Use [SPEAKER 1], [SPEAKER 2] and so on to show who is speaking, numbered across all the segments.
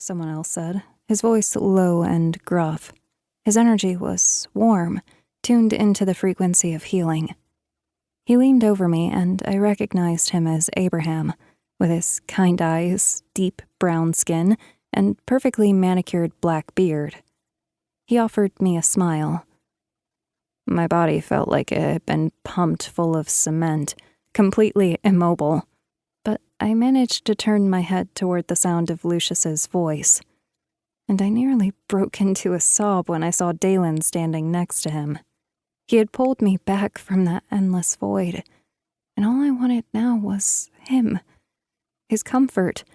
[SPEAKER 1] someone else said, his voice low and gruff. His energy was warm, tuned into the frequency of healing. He leaned over me, and I recognized him as Abraham, with his kind eyes, deep brown skin, and perfectly manicured black beard. He offered me a smile. My body felt like it had been pumped full of cement, completely immobile, but I managed to turn my head toward the sound of Lucius's voice, and I nearly broke into a sob when I saw Daelon standing next to him. He had pulled me back from that endless void, and all I wanted now was him, his comfort,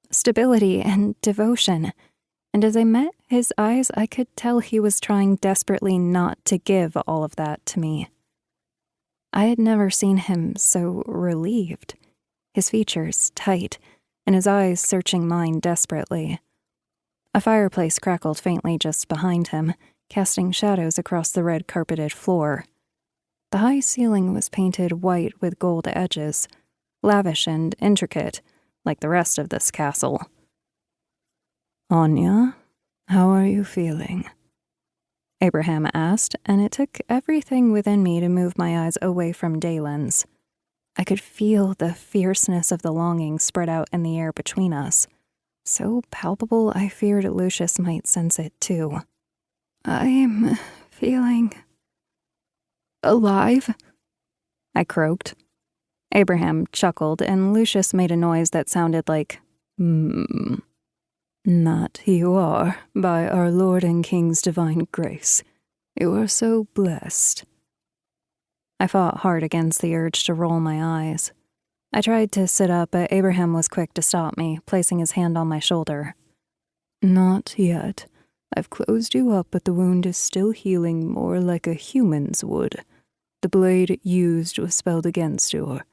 [SPEAKER 1] stability, and devotion. And as I met his eyes, I could tell he was trying desperately not to give all of that to me. I had never seen him so relieved, his features tight, and his eyes searching mine desperately. A fireplace crackled faintly just behind him, casting shadows across the red-carpeted floor. The high ceiling was painted white with gold edges, lavish and intricate, like the rest of this castle. "Áine, how are you feeling?" Abraham asked, and it took everything within me to move my eyes away from Daelon's. I could feel the fierceness of the longing spread out in the air between us, so palpable I feared Lucius might sense it too. "I'm feeling alive," I croaked. Abraham chuckled, and Lucius made a noise that sounded like, "That you are, by our Lord and King's divine grace. You are so blessed." I fought hard against the urge to roll my eyes. I tried to sit up, but Abraham was quick to stop me, placing his hand on my shoulder. "Not yet. I've closed you up, but the wound is still healing more like a human's would. The blade used was spelled against your,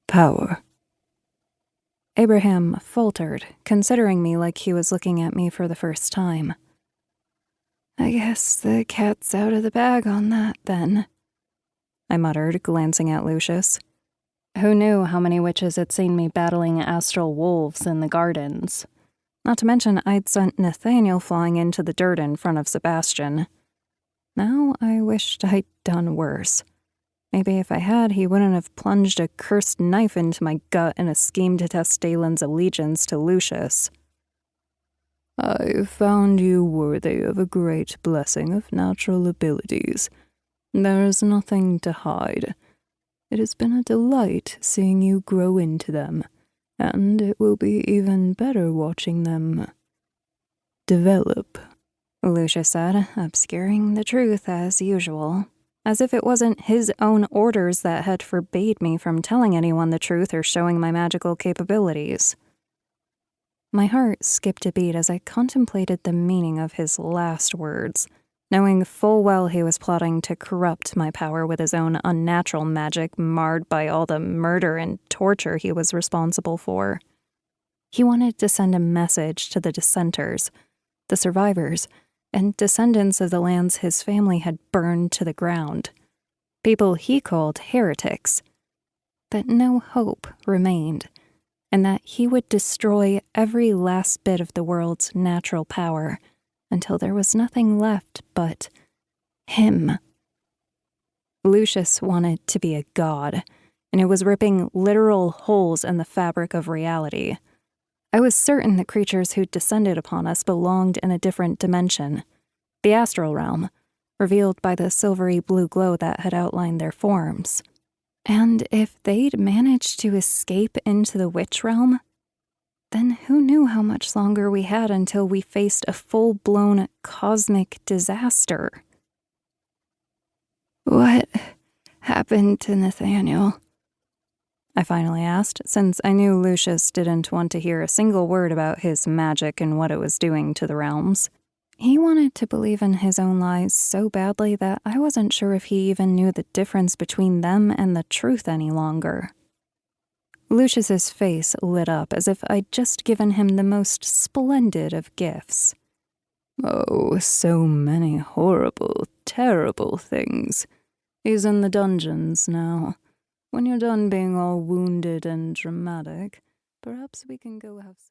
[SPEAKER 1] power." Abraham faltered, considering me like he was looking at me for the first time. "I guess the cat's out of the bag on that, then," I muttered, glancing at Lucius. Who knew how many witches had seen me battling astral wolves in the gardens? Not to mention I'd sent Nathaniel flying into the dirt in front of Sebastian. Now I wished I'd done worse. Maybe if I had, he wouldn't have plunged a cursed knife into my gut in a scheme to test Daelon's allegiance to Lucius. "I found you worthy of a great blessing of natural abilities. There is nothing to hide. It has been a delight seeing you grow into them, and it will be even better watching them develop," Lucius said, obscuring the truth as usual, as if it wasn't his own orders that had forbade me from telling anyone the truth or showing my magical capabilities. My heart skipped a beat as I contemplated the meaning of his last words, knowing full well he was plotting to corrupt my power with his own unnatural magic marred by all the murder and torture he was responsible for. He wanted to send a message to the dissenters, the survivors, and descendants of the lands his family had burned to the ground, people he called heretics, that no hope remained, and that he would destroy every last bit of the world's natural power until there was nothing left but him. Lucius wanted to be a god, and it was ripping literal holes in the fabric of reality. I was certain the creatures who descended upon us belonged in a different dimension, the astral realm, revealed by the silvery blue glow that had outlined their forms. And if they'd managed to escape into the witch realm, then who knew how much longer we had until we faced a full-blown cosmic disaster? "What happened to Nathaniel?" I finally asked, since I knew Lucius didn't want to hear a single word about his magic and what it was doing to the realms. He wanted to believe in his own lies so badly that I wasn't sure if he even knew the difference between them and the truth any longer. Lucius's face lit up as if I'd just given him the most splendid of gifts. "Oh, so many horrible, terrible things. He's in the dungeons now. When you're done being all wounded and dramatic, perhaps we can go have some..."